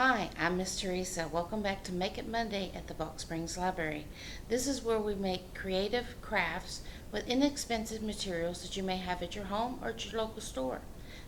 Hi, I'm Miss Teresa. Welcome back to Make It Monday at the Box Springs Library. This is where we make creative crafts with inexpensive materials that you may have at your home or at your local store.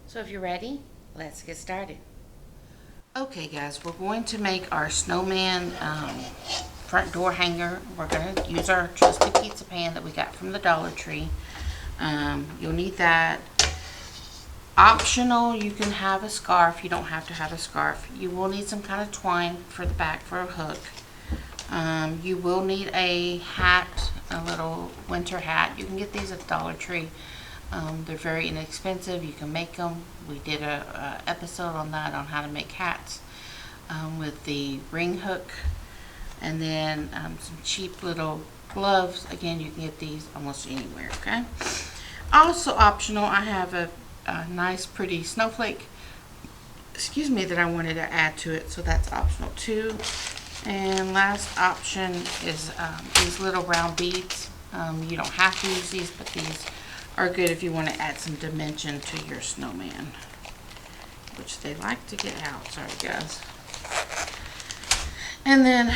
So if you're ready, let's get started. Okay guys, we're going to make our snowman front door hanger. We're going to use our trusty pizza pan that we got from the Dollar Tree. You'll need that. Optional, you can have a scarf. You don't have to have a scarf. You will need some kind of twine for the back for a hook. You will need a hat, a little winter hat. You can get these at the Dollar Tree. They're very inexpensive. You can make them. We did a episode on that, on how to make hats with the ring hook. And then some cheap little gloves. Again, you can get these almost anywhere, okay? Also optional, I have a nice pretty snowflake, that I wanted to add to it, so that's optional too. And last option is these little round beads. You don't have to use these, but these are good if you want to add some dimension to your snowman, which they like to get out. Sorry guys. And then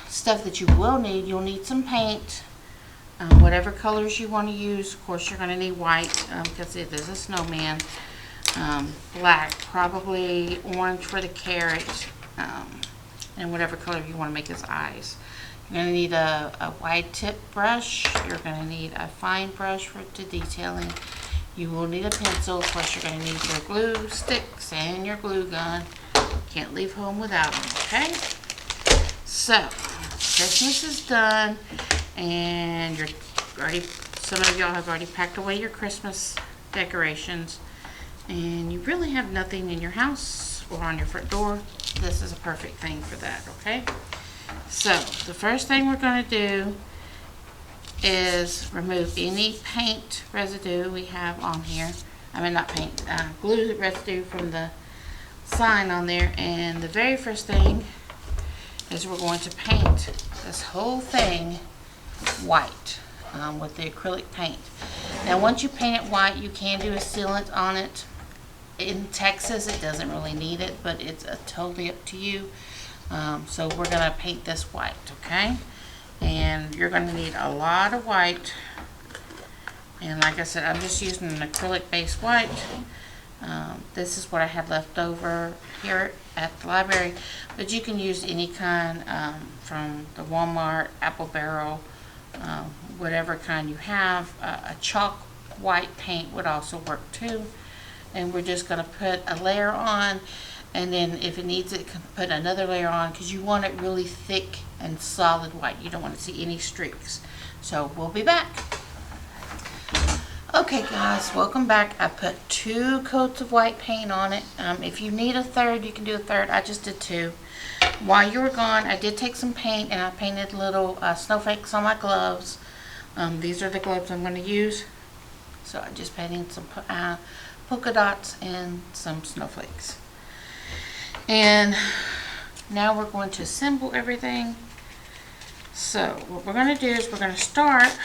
stuff that you will need, you'll need some paint. Whatever colors you want to use. Of course, you're going to need white because it is a snowman. Black, probably orange for the carrot, and whatever color you want to make his eyes. You're going to need a wide tip brush. You're going to need a fine brush for detailing. You will need a pencil. Of course, you're going to need your glue sticks and your glue gun. Can't leave home without them, okay? So, Christmas is done. And you're already, some of y'all have already packed away your Christmas decorations, and you really have nothing in your house or on your front door. This is a perfect thing for that, okay? So the first thing we're going to do is remove any paint residue we have on here. I mean, not paint, glue residue from the sign on there. And the very first thing is we're going to paint this whole thing white with the acrylic paint. Now once you paint it white, you can do a sealant on it. In Texas it doesn't really need it, but it's totally up to you. So we're going to paint this white, okay? And you're going to need a lot of white, and like I said, I'm just using an acrylic base white. This is what I had left over here at the library, but you can use any kind from the Walmart, Apple Barrel, whatever kind you have. A chalk white paint would also work too. And we're just going to put a layer on, and then if it needs it, put another layer on, because you want it really thick and solid white. You don't want to see any streaks. So we'll be back. Okay guys, welcome back. I put 2 coats of white paint on it. If you need a third, you can do a third. I just did 2. While you were gone, I did take some paint and I painted little snowflakes on my gloves. These are the gloves I'm going to use. So I just painted some polka dots and some snowflakes. And now we're going to assemble everything. So what we're going to do is we're going to start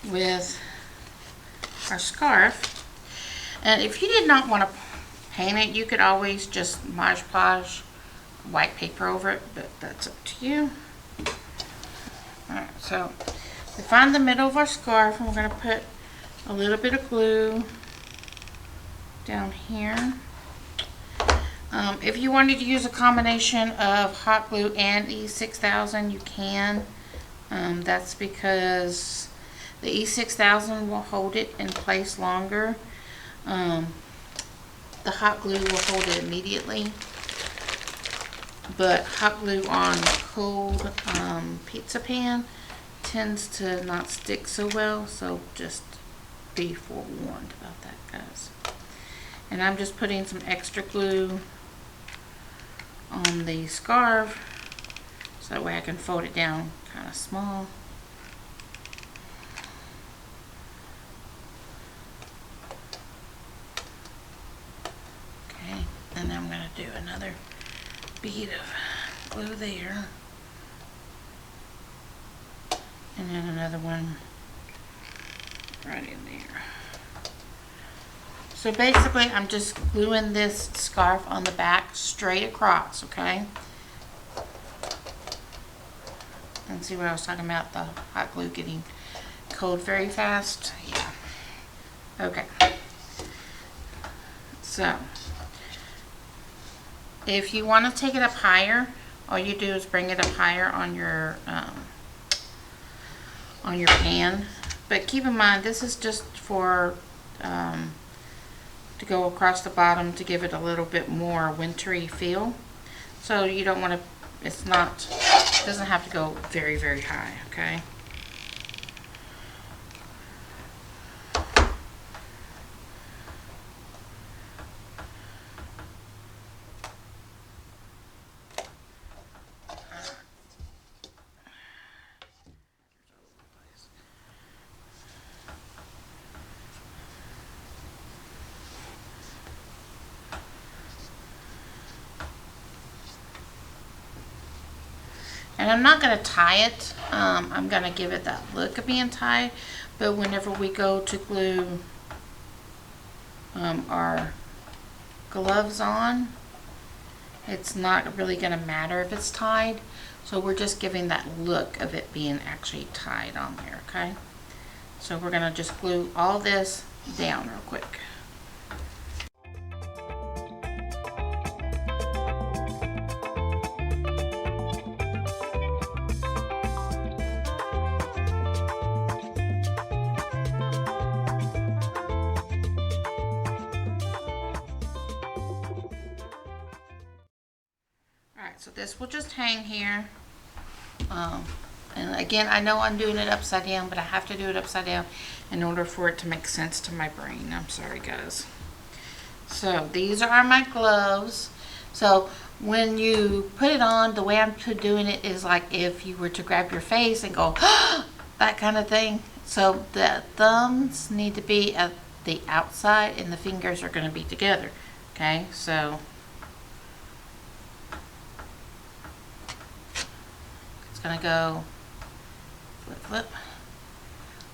with our scarf. And if you did not want to paint it, you could always just Mod Podge white paper over it, but that's up to you. Alright, so we find the middle of our scarf, and we're going to put a little bit of glue down here. If you wanted to use a combination of hot glue and E6000, you can. That's because the E6000 will hold it in place longer. The hot glue will hold it immediately. But hot glue on cold pizza pan tends to not stick so well, so just be forewarned about that, guys. And I'm just putting some extra glue on the scarf so that way I can fold it down kind of small. Okay, and then I'm going to do another bead of glue there, and then another one right in there. So basically, I'm just gluing this scarf on the back straight across, okay? And see what I was talking about, the hot glue getting cold very fast? Yeah. Okay. So, if you want to take it up higher, all you do is bring it up higher on your pan. But keep in mind, this is just for to go across the bottom to give it a little bit more wintry feel. So you don't want to, it doesn't have to go very, very high, okay? And I'm not going to tie it. I'm going to give it that look of being tied. But whenever we go to glue our gloves on, it's not really going to matter if it's tied. So we're just giving that look of it being actually tied on there, okay? So we're going to just glue all this down real quick. Alright, so this will just hang here. And again, I know I'm doing it upside down, but I have to do it upside down in order for it to make sense to my brain. I'm sorry, guys. So these are my gloves. So when you put it on, the way I'm doing it is like if you were to grab your face and go, that kind of thing. So the thumbs need to be at the outside and the fingers are going to be together. Okay, so it's going to go flip, flip,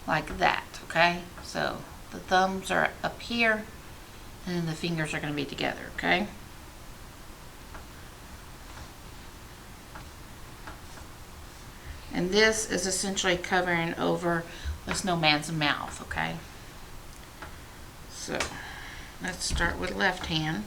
like that, okay? So the thumbs are up here and then the fingers are going to be together, okay? And this is essentially covering over the snowman's mouth, okay? So let's start with left hand.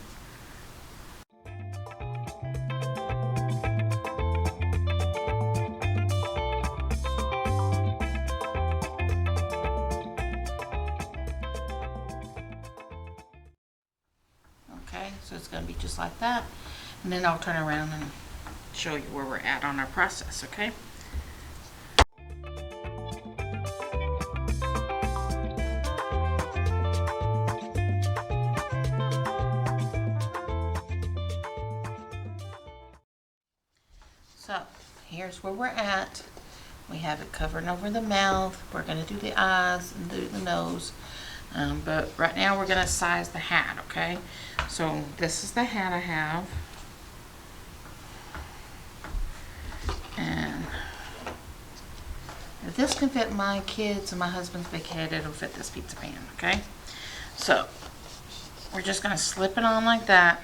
Okay, so it's going to be just like that. And then I'll turn around and show you where we're at on our process, okay? So here's where we're at. We have it covering over the mouth. We're going to do the eyes and do the nose. But right now we're going to size the hat, okay? So this is the hat I have. And if this can fit my kids and my husband's big head, it'll fit this pizza pan, okay? So we're just going to slip it on like that.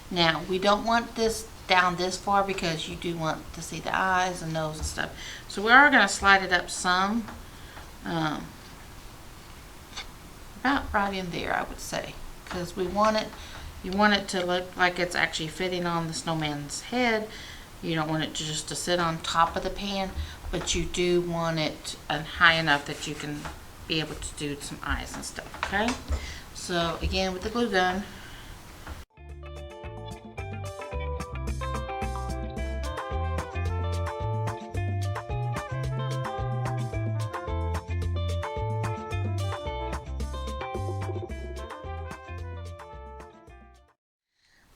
Now, we don't want this down this far because you do want to see the eyes and nose and stuff. So we are going to slide it up some. About right in there, I would say, because we want it, you want it to look like it's actually fitting on the snowman's head. You don't want it to just to sit on top of the pan, but you do want it high enough that you can be able to do some eyes and stuff, okay? So again, with the glue gun,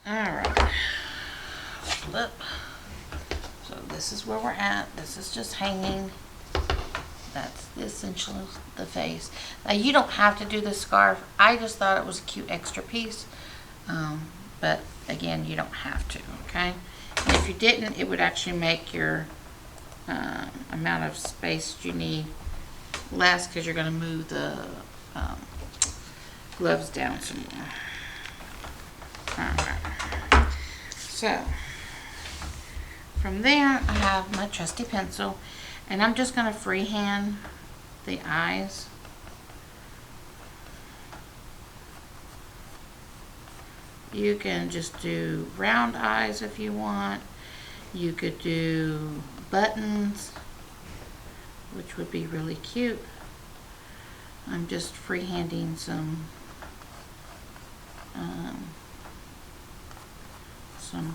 alright, flip. So this is where we're at. This is just hanging. That's essentially the face. Now you don't have to do the scarf. I just thought it was a cute extra piece. But again, you don't have to, okay? And if you didn't, it would actually make your amount of space you need less because you're going to move the gloves down some more. Alright. So, from there, I have my trusty pencil, and I'm just going to freehand the eyes. You can just do round eyes if you want. You could do buttons, which would be really cute. I'm just freehanding some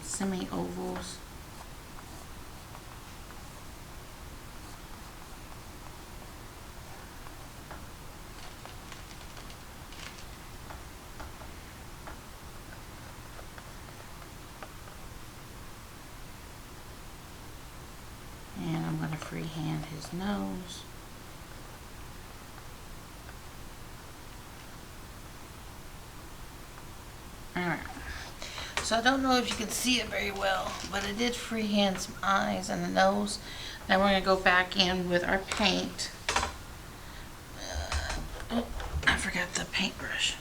semi-ovals. And I'm going to freehand his nose. Alright. So I don't know if you can see it very well, but I did freehand some eyes and the nose. Now we're going to go back in with our paint. Oh, I forgot the paintbrush.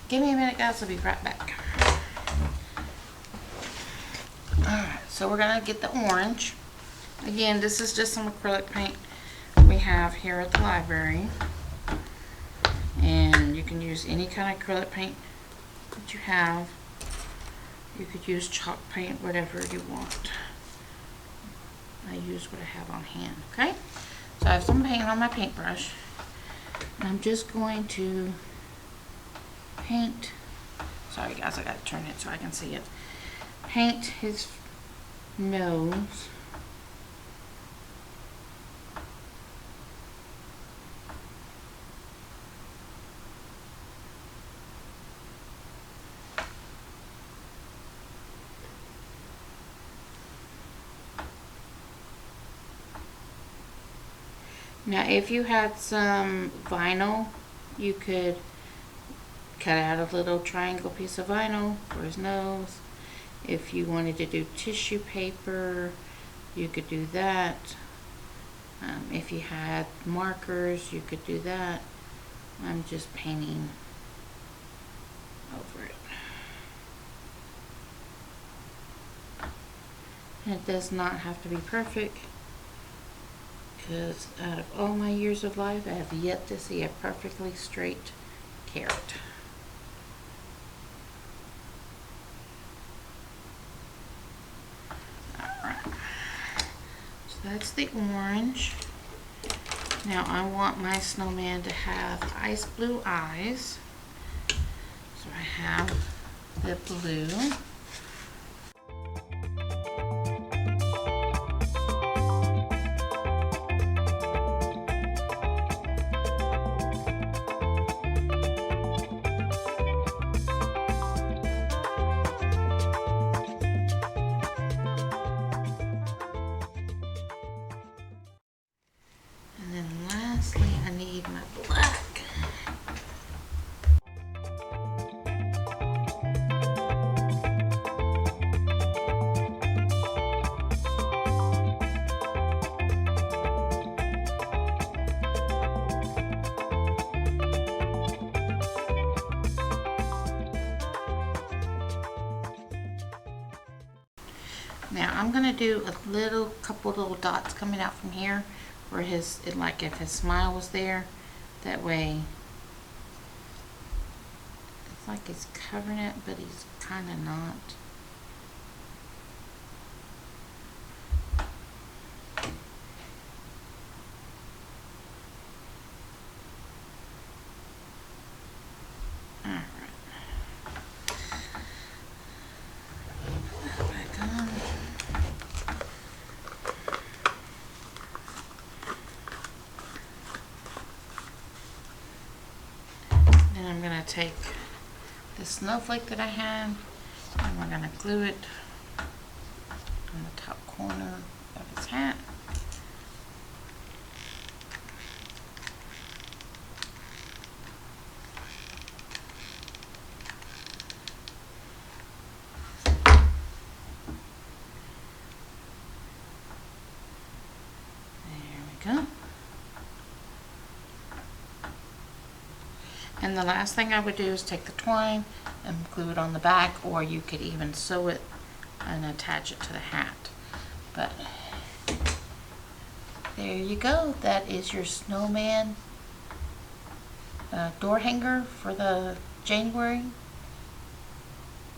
Give me a minute, guys. I'll be right back. Alright, so we're going to get the orange. Again, this is just some acrylic paint we have here at the library. And you can use any kind of acrylic paint that you have. You could use chalk paint, whatever you want. I use what I have on hand, okay? So I have some paint on my paintbrush. And I'm just going to paint, sorry guys, I gotta turn it so I can see it. Paint his nose. Now if you had some vinyl, you could cut out a little triangle piece of vinyl for his nose. If you wanted to do tissue paper, you could do that. If you had markers, you could do that. I'm just painting over it. And it does not have to be perfect, because out of all my years of life, I have yet to see a perfectly straight carrot. Alright, so that's the orange. Now I want my snowman to have ice blue eyes. So I have the blue. I need my black. Now I'm gonna do a couple little dots coming out from here, where like if his smile was there, that way it's like he's covering it, but he's kind of not. Then I'm going to take this snowflake that I had, and we're going to glue it on the top corner of his hat. There we go. And the last thing I would do is take the twine and glue it on the back, or you could even sew it and attach it to the hat. But there you go. That is your snowman door hanger for the January.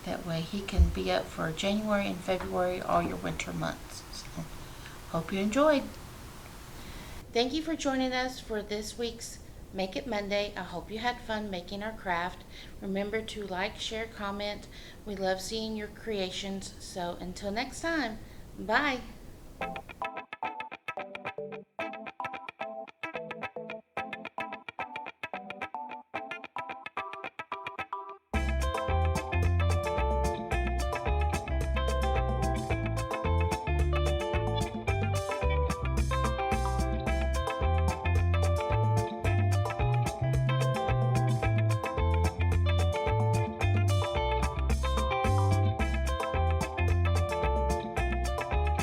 That way he can be up for January and February, all your winter months. So, hope you enjoyed. Thank you for joining us for this week's Make It Monday. I hope you had fun making our craft. Remember to like, share, comment. We love seeing your creations. So until next time, bye.